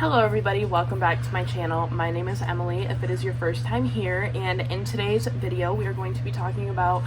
Hello everybody, welcome back to my channel. My name is Emily if it is your first time here, and in today's video we are going to be talking about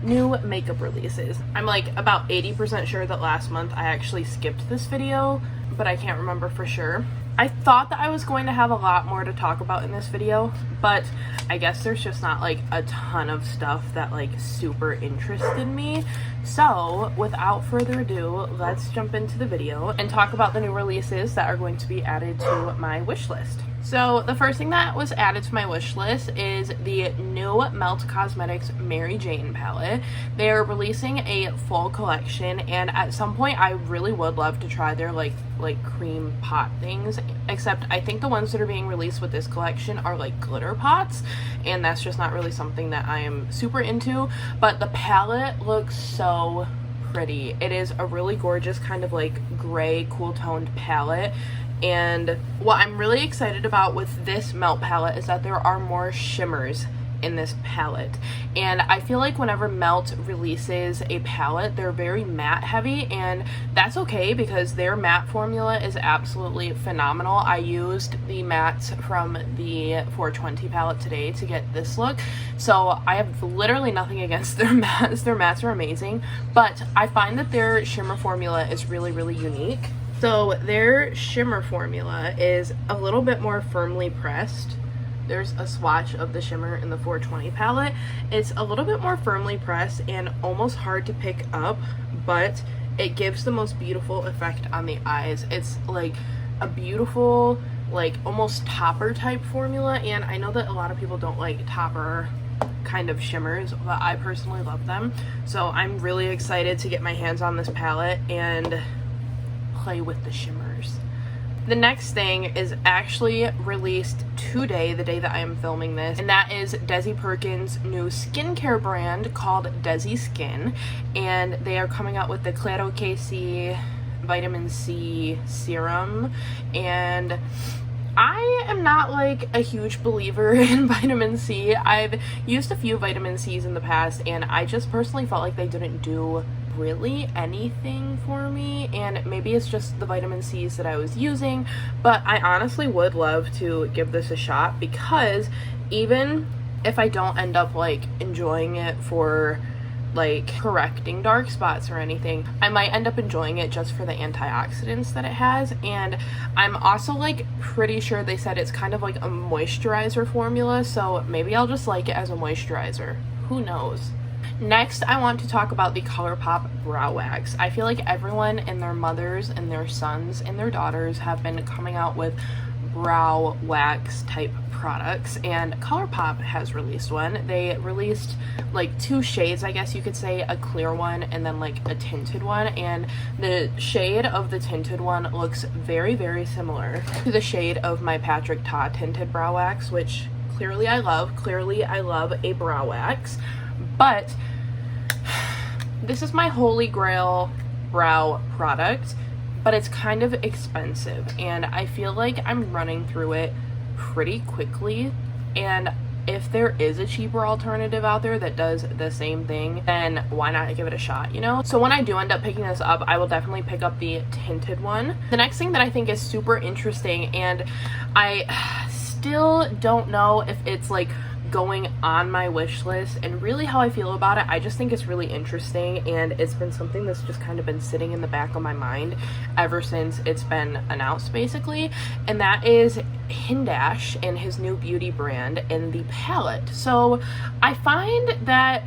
new makeup releases. I'm like about 80% sure that last month I actually skipped this video, but I can't remember for sure. I thought that I was going to have a lot more to talk about in this video, but I guess there's just not like a ton of stuff that like super interested me. So without further ado, let's jump into the video and talk about the new releases that are going to be added to my wish list. So the first thing that was added to my wish list is the new Melt Cosmetics Mary Jane palette. They are releasing a full collection, and at some point I really would love to try their like cream pot things, except I think the ones that are being released with this collection are like glitter pots, and that's just not really something that I am super into. But the palette looks so pretty. It is a really gorgeous kind of like gray cool toned palette. And what I'm really excited about with this Melt palette is that there are more shimmers in this palette. And I feel like whenever Melt releases a palette, they're very matte heavy, and that's okay because their matte formula is absolutely phenomenal. I used the mattes from the 420 palette today to get this look, so I have literally nothing against their mattes. Their mattes are amazing, but I find that their shimmer formula is really unique. So their shimmer formula is a little bit more firmly pressed. There's a swatch of the shimmer in the 420 palette. It's a little bit more firmly pressed and almost hard to pick up, but it gives the most beautiful effect on the eyes. It's like a beautiful, like almost topper type formula, and I know that a lot of people don't like topper kind of shimmers, but I personally love them. So I'm really excited to get my hands on this palette and play with the shimmers. The next thing is actually released today, the day that I am filming this, and that is Dezi Perkins' new skincare brand called Dezi Skin, and they are coming out with the klarity vitamin C serum. And I am not like a huge believer in vitamin C. I've used a few vitamin C's in the past, and I just personally felt like they didn't do really anything for me, and maybe it's just the vitamin C's that I was using, but I honestly would love to give this a shot, because even if I don't end up like enjoying it for like correcting dark spots or anything, I might end up enjoying it just for the antioxidants that it has. And I'm also like pretty sure they said it's kind of like a moisturizer formula, so maybe I'll just like it as a moisturizer, who knows. Next, I want to talk about the ColourPop Brow Wax. I feel like everyone and their mothers and their sons and their daughters have been coming out with brow wax type products, and ColourPop has released one. They released like two shades, I guess you could say, a clear one and then like a tinted one, and the shade of the tinted one looks very similar to the shade of my Patrick Ta tinted brow wax, which clearly I love. Clearly I love a brow wax. But this is my holy grail brow product, but it's kind of expensive, and I feel like I'm running through it pretty quickly. And if there is a cheaper alternative out there that does the same thing, then why not give it a shot, you know? So when I do end up picking this up, I will definitely pick up the tinted one. The next thing that I think is super interesting, and I still don't know if it's like going on my wish list and really how I feel about it, I just think it's really interesting, and it's been something that's just kind of been sitting in the back of my mind ever since it's been announced basically, and that is Hindash and his new beauty brand in the palette. So I find that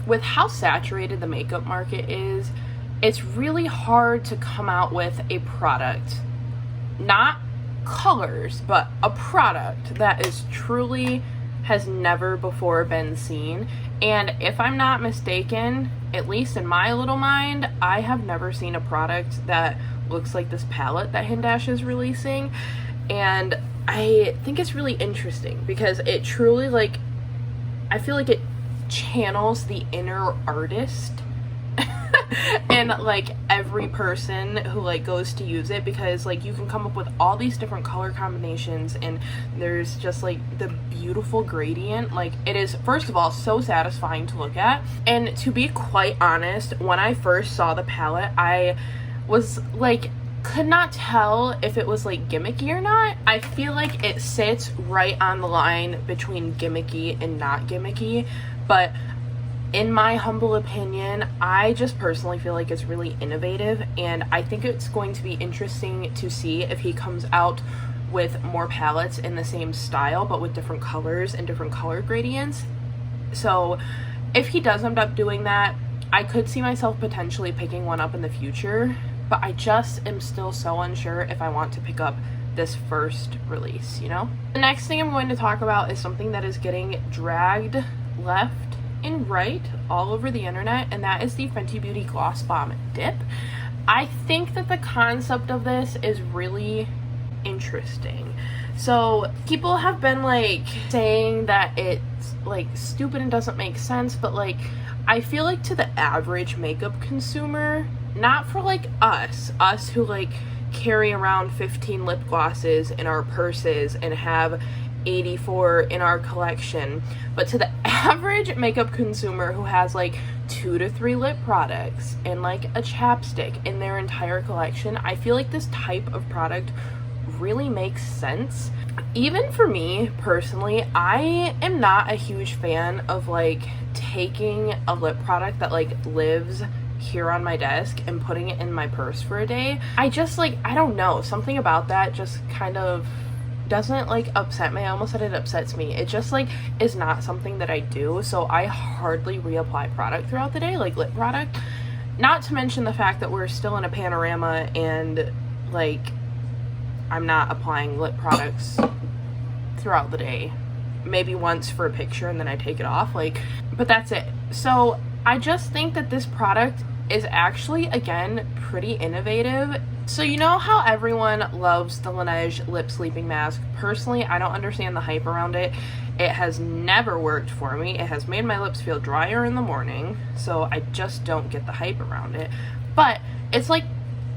with how saturated the makeup market is, it's really hard to come out with a product, not colors, but a product that is truly has never before been seen. And if I'm not mistaken, at least in my little mind, I have never seen a product that looks like this palette that Hindash is releasing. And I think it's really interesting because it truly, like, I feel like it channels the inner artist and like every person who like goes to use it, because like you can come up with all these different color combinations, and there's just like the beautiful gradient. Like, it is, first of all, so satisfying to look at. And to be quite honest, when I first saw the palette, I was like could not tell if it was like gimmicky or not. I feel like it sits right on the line between gimmicky and not gimmicky, but in my humble opinion, I just personally feel like it's really innovative, and I think it's going to be interesting to see if he comes out with more palettes in the same style but with different colors and different color gradients. So if he does end up doing that, I could see myself potentially picking one up in the future, but I just am still so unsure if I want to pick up this first release, you know? The next thing I'm going to talk about is something that is getting dragged left and right all over the internet, and that is the Fenty Beauty Gloss Bomb Dip. I think that the concept of this is really interesting. So people have been like saying that it's like stupid and doesn't make sense, but like I feel like to the average makeup consumer, not for like us who like carry around 15 lip glosses in our purses and have 84 in our collection, but to the average makeup consumer who has like 2 to 3 lip products and like a chapstick in their entire collection, I feel like this type of product really makes sense. Even for me personally, I am not a huge fan of like taking a lip product that like lives here on my desk and putting it in my purse for a day. I just like, I don't know, something about that just kind of doesn't like upset me. I almost said it upsets me. It just like is not something that I do, so I hardly reapply product throughout the day, like lip product. Not to mention the fact that we're still in a panorama and like I'm not applying lip products throughout the day. Maybe once for a picture and then I take it off, like, but that's it. So I just think that this product is actually, again, pretty innovative. So you know how everyone loves the Laneige lip sleeping mask? Personally, I don't understand the hype around it. It has never worked for me. It has made my lips feel drier in the morning, so I just don't get the hype around it. But it's like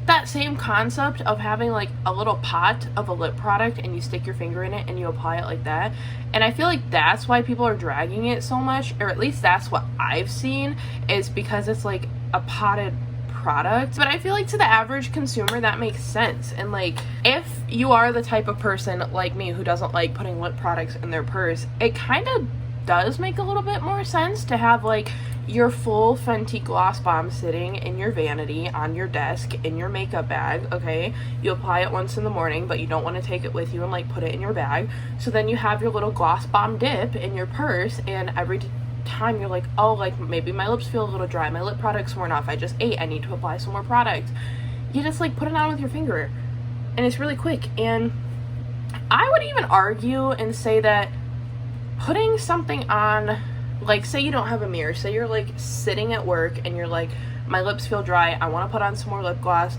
that same concept of having like a little pot of a lip product and you stick your finger in it and you apply it like that. And I feel like that's why people are dragging it so much, or at least that's what I've seen, is because it's like a potted product. But I feel like to the average consumer that makes sense. And like if you are the type of person like me who doesn't like putting lip products in their purse, it kind of does make a little bit more sense to have like your full Fenty Gloss Bomb sitting in your vanity on your desk in your makeup bag. Okay, you apply it once in the morning, but you don't want to take it with you and like put it in your bag, so then you have your little Gloss Bomb dip in your purse, and every time you're like, oh, like maybe my lips feel a little dry, my lip product's worn off, I just ate, I need to apply some more product, you just like put it on with your finger and it's really quick. And I would even argue and say that putting something on, like say you don't have a mirror, say you're like sitting at work and you're like, my lips feel dry, I want to put on some more lip gloss,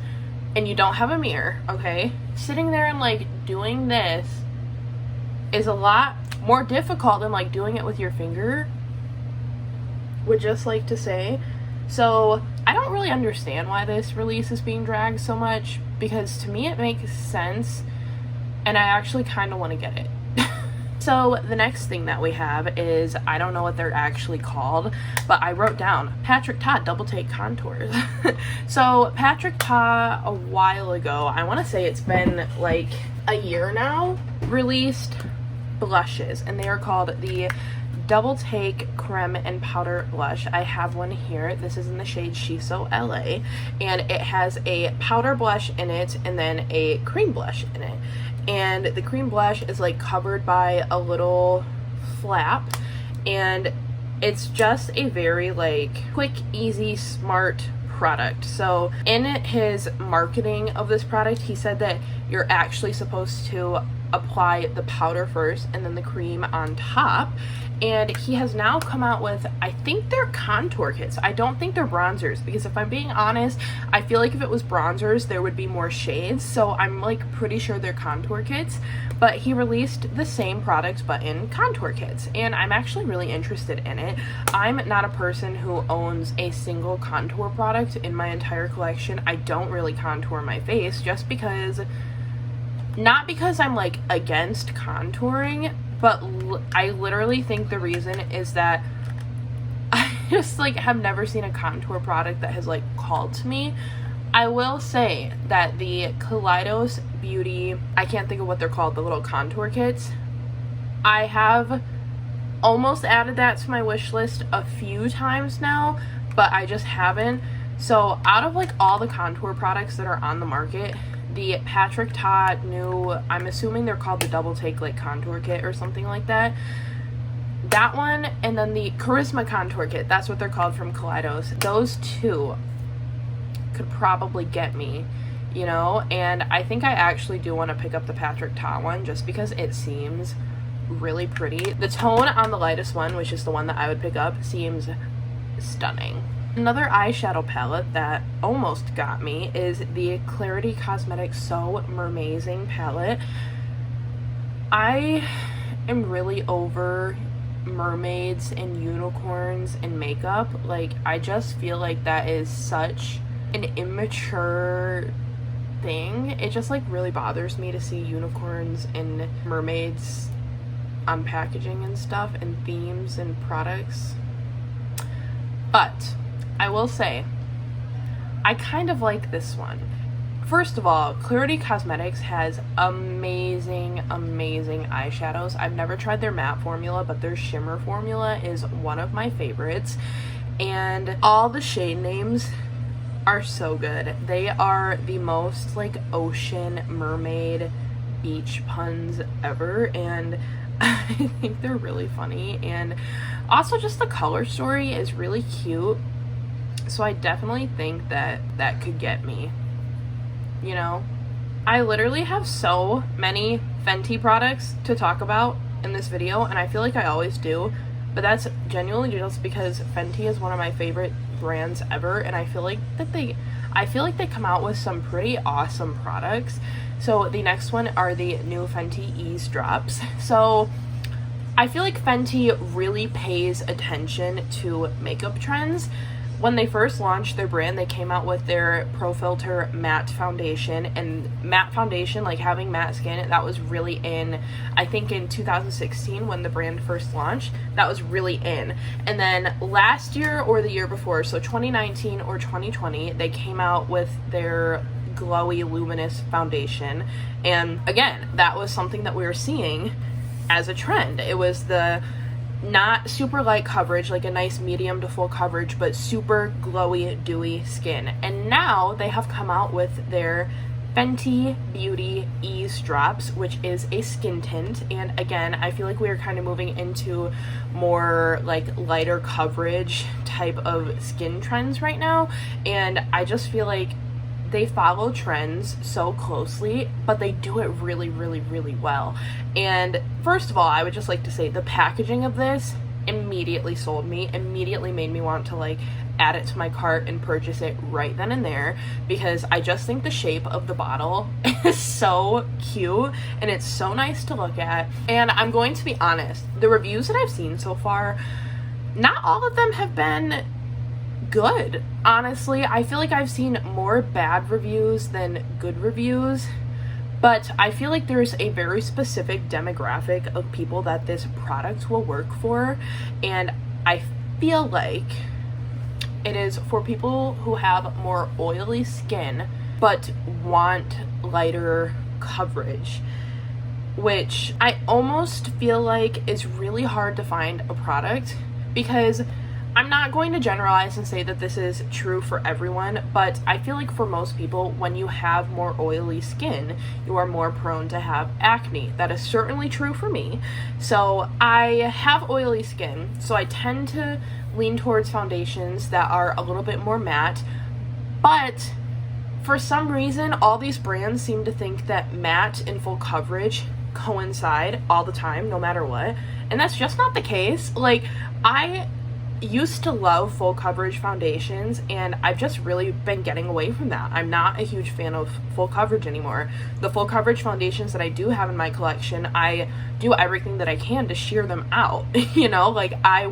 and you don't have a mirror, okay, sitting there and like doing this is a lot more difficult than like doing it with your finger, would just like to say. So I don't really understand why this release is being dragged so much, because to me it makes sense and I actually kind of want to get it. So the next thing that we have is, I don't know what they're actually called, but I wrote down Patrick Ta Double Take Contours. So Patrick Ta, a while ago, I want to say it's been like a year now, released blushes, and they are called the Double Take Creme and Powder Blush. I have one here. This is in the shade Shiso LA, and it has a powder blush in it and then a cream blush in it. And the cream blush is like covered by a little flap, and it's just a very like quick, easy, smart product. So in his marketing of this product, he said that you're actually supposed to apply the powder first and then the cream on top. And he has now come out with, I think they're contour kits. I don't think they're bronzers, because if I'm being honest, I feel like if it was bronzers, there would be more shades. So I'm like pretty sure they're contour kits, but he released the same product but in contour kits, and I'm actually really interested in it. I'm not a person who owns a single contour product in my entire collection. I don't really contour my face, just because, not because I'm like against contouring, but I literally think the reason is that I just like have never seen a contour product that has like called to me. I will say that the Kaleidos Beauty, I can't think of what they're called, the little contour kits, I have almost added that to my wish list a few times now, but I just haven't. So out of like all the contour products that are on the market, the Patrick Ta new, I'm assuming they're called the Double Take like contour kit or something like that, that one, and then the Charisma contour kit, that's what they're called from Kaleidos, those two could probably get me, you know. And I think I actually do want to pick up the Patrick Ta one just because it seems really pretty. The tone on the lightest one, which is the one that I would pick up, seems stunning. Another eyeshadow palette that almost got me is the Klarity Cosmetics So Mermaizing palette. I am really over mermaids and unicorns and makeup. Like, I just feel like that is such an immature thing. It just like really bothers me to see unicorns and mermaids on packaging and stuff and themes and products. But I will say I kind of like this one. First of all, Klarity Cosmetics has amazing eyeshadows. I've never tried their matte formula, but their shimmer formula is one of my favorites, and all the shade names are so good. They are the most like ocean mermaid beach puns ever, and I think they're really funny, and also just the color story is really cute. So I definitely think that that could get me, you know. I literally have so many Fenty products to talk about in this video, and I feel like I always do, but that's genuinely just because Fenty is one of my favorite brands ever, and I feel like they come out with some pretty awesome products. So the next one are the new Fenty Eaze drops. So I feel like Fenty really pays attention to makeup trends. When they first launched their brand, they came out with their Pro Filter matte foundation, and matte foundation, like having matte skin, that was really in, I think in 2016 when the brand first launched, that was really in. And then last year or the year before, so 2019 or 2020, they came out with their glowy luminous foundation, and again, that was something that we were seeing as a trend. It was the not super light coverage, like a nice medium to full coverage, but super glowy, dewy skin. And now they have come out with their Fenty Beauty Eaze drops, which is a skin tint. And again, I feel like we are kind of moving into more like lighter coverage type of skin trends right now, and I just feel like they follow trends so closely, but they do it really well. And first of all, I would just like to say the packaging of this immediately sold me, immediately made me want to like add it to my cart and purchase it right then and there, because I just think the shape of the bottle is so cute and it's so nice to look at. And I'm going to be honest, the reviews that I've seen so far, not all of them have been good. Honestly, I feel like I've seen more bad reviews than good reviews, but I feel like there's a very specific demographic of people that this product will work for, and I feel like it is for people who have more oily skin but want lighter coverage, which I almost feel like is really hard to find a product, because I'm not going to generalize and say that this is true for everyone, but I feel like for most people, when you have more oily skin, you are more prone to have acne. That is certainly true for me. So I have oily skin, so I tend to lean towards foundations that are a little bit more matte, but for some reason, all these brands seem to think that matte and full coverage coincide all the time, no matter what, and that's just not the case. Like, I used to love full coverage foundations, and I've just really been getting away from that. I'm not a huge fan of full coverage anymore. The full coverage foundations that I do have in my collection, I do everything that I can to sheer them out. You know, like I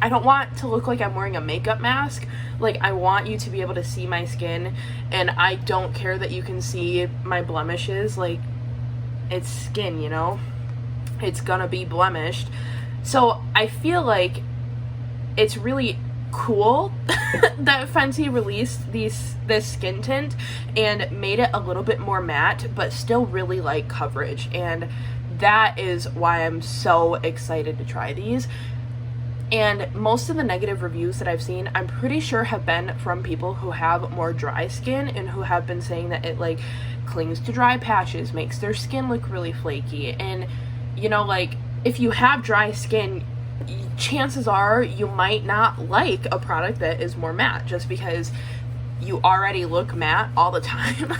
don't want to look like I'm wearing a makeup mask. Like, I want you to be able to see my skin, and I don't care that you can see my blemishes. Like, it's skin, you know? It's gonna be blemished. So I feel like it's really cool that Fenty released this skin tint and made it a little bit more matte but still really light coverage, and that is why I'm so excited to try these. And most of the negative reviews that I've seen, I'm pretty sure have been from people who have more dry skin and who have been saying that it like clings to dry patches, makes their skin look really flaky. And you know, like, if you have dry skin, chances are you might not like a product that is more matte just because you already look matte all the time.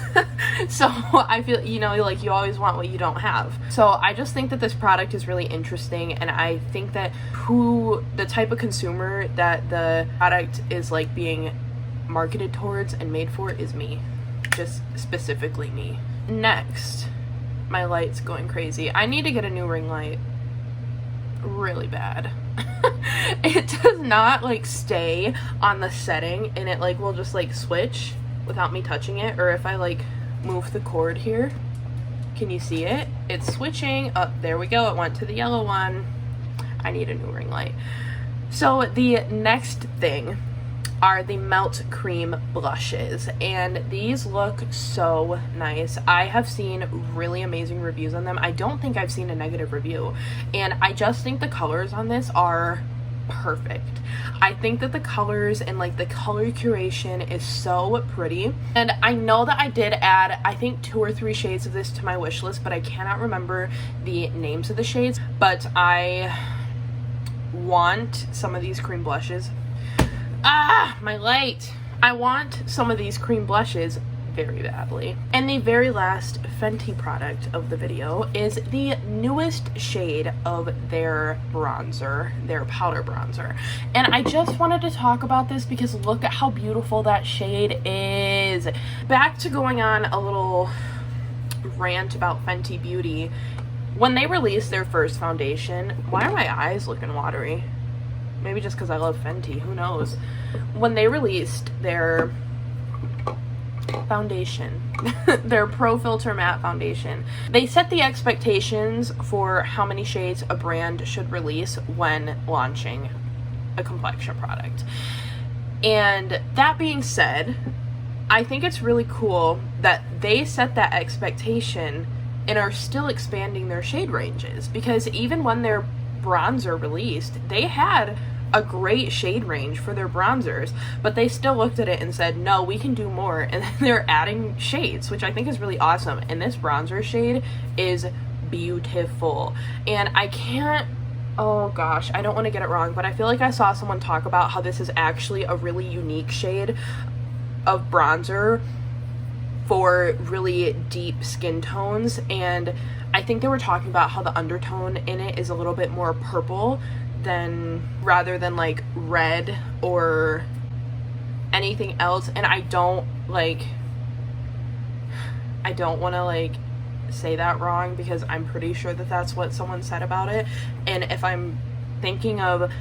So I feel, you know, like, you always want what you don't have. So I just think that this product is really interesting, and I think that the type of consumer that the product is like being marketed towards and made for is me. Just specifically me. Next, my light's going crazy. I need to get a new ring light really bad. It does not like stay on the setting, and it like will just like switch without me touching it. Or if I like move the cord here, can you see it? It's switching up. There we go, it went to the yellow one. I need a new ring light. So the next thing are the Melt Cream blushes, and these look so nice. I have seen really amazing reviews on them. I don't think I've seen a negative review, and I just think the colors on this are perfect. I think that the colors and like the color curation is so pretty, and I know that I did add, I think, 2 or 3 shades of this to my wish list, but I cannot remember the names of the shades. But I want some of these cream blushes. My light. I want some of these cream blushes very badly. And the very last Fenty product of the video is the newest shade of their bronzer, their powder bronzer. And I just wanted to talk about this because look at how beautiful that shade is. Back to going on a little rant about Fenty Beauty. When they released their first foundation, why are my eyes looking watery? Maybe just because I love Fenty, who knows? When they released their foundation, their Pro Filter Matte Foundation, they set the expectations for how many shades a brand should release when launching a complexion product. And that being said, I think it's really cool that they set that expectation and are still expanding their shade ranges, because even when their bronzer released, they had a great shade range for their bronzers, but they still looked at it and said, no, we can do more, and then they're adding shades, which I think is really awesome. And this bronzer shade is beautiful, and I can't, oh gosh, I don't want to get it wrong, but I feel like I saw someone talk about how this is actually a really unique shade of bronzer for really deep skin tones, and I think they were talking about how the undertone in it is a little bit more purple rather than like red or anything else. And I don't want to like say that wrong, because I'm pretty sure that that's what someone said about it. And if I'm thinking of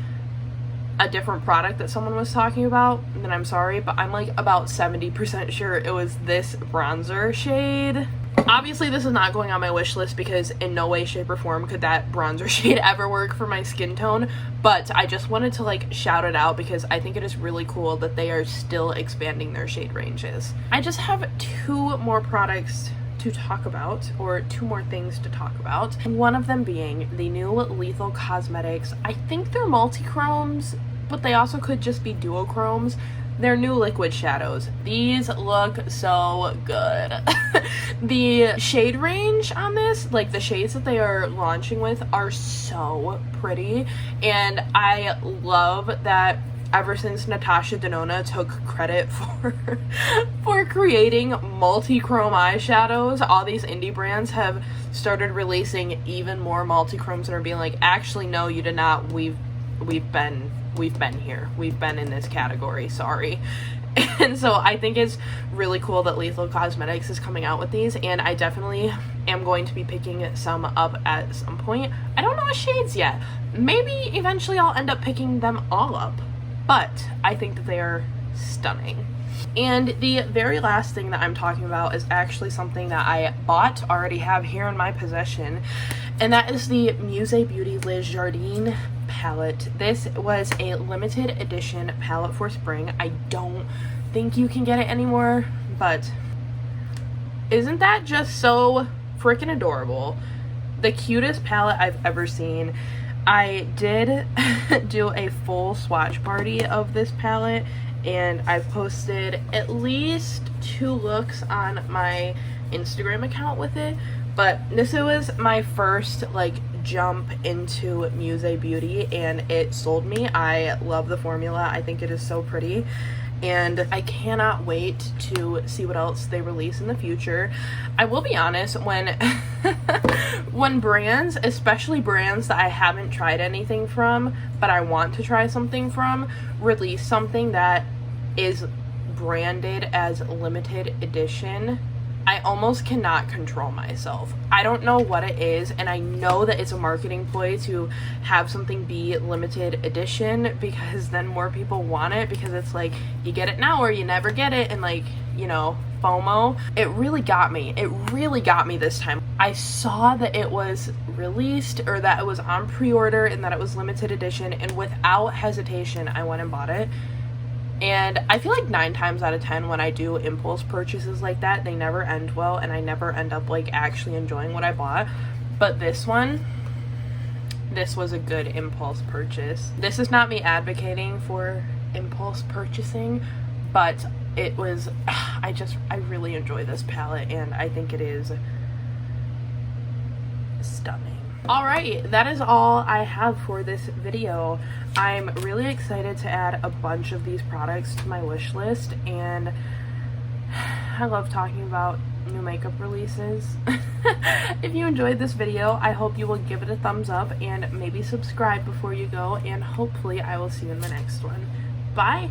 a different product that someone was talking about, then I'm sorry, but I'm like about 70% sure it was this bronzer shade. Obviously this is not going on my wish list, because in no way, shape, or form could that bronzer shade ever work for my skin tone, but I just wanted to like shout it out because I think it is really cool that they are still expanding their shade ranges. I just have 2 more products to talk about, or 2 more things to talk about, and one of them being the new Lethal Cosmetics. I think they're multi-chromes, but they also could just be duochromes. Their new liquid shadows. These look so good. The shade range on this, like the shades that they are launching with, are so pretty, and I love that ever since Natasha Denona took credit for creating multi-chrome eyeshadows, all these indie brands have started releasing even more multi-chromes and are being like, actually no, you did not, we've been here, we've been in this category, sorry. And so I think it's really cool that Lethal Cosmetics is coming out with these, and I definitely am going to be picking some up at some point. I don't know the shades yet. Maybe eventually I'll end up picking them all up, but I think that they are stunning. And the very last thing that I'm talking about is actually something that I already have here in my possession, and that is the Musée Beauty Les Jardin palette. This was a limited edition palette for spring. I don't think you can get it anymore, but isn't that just so freaking adorable? The cutest palette I've ever seen. I did do a full swatch party of this palette, and I've posted at least 2 looks on my Instagram account with it, but this was my first like jump into Musée Beauty, and it sold me. I love the formula. I think it is so pretty, and I cannot wait to see what else they release in the future. I will be honest, when when brands, especially brands that I haven't tried anything from but I want to try something from, release something that is branded as limited edition, I almost cannot control myself. I don't know what it is, and I know that it's a marketing ploy to have something be limited edition because then more people want it, because it's like you get it now or you never get it, and like, you know, FOMO. It really got me. It really got me this time. I saw that it was released, or that it was on pre-order, and that it was limited edition, and without hesitation I went and bought it. And I feel like 9 times out of 10 when I do impulse purchases like that, they never end well, and I never end up like actually enjoying what I bought. But this one, this was a good impulse purchase. This is not me advocating for impulse purchasing, but it was, I really enjoy this palette, and I think it is stunning. Alright, that is all I have for this video. I'm really excited to add a bunch of these products to my wish list, and I love talking about new makeup releases. If you enjoyed this video, I hope you will give it a thumbs up and maybe subscribe before you go, and hopefully I will see you in the next one. Bye!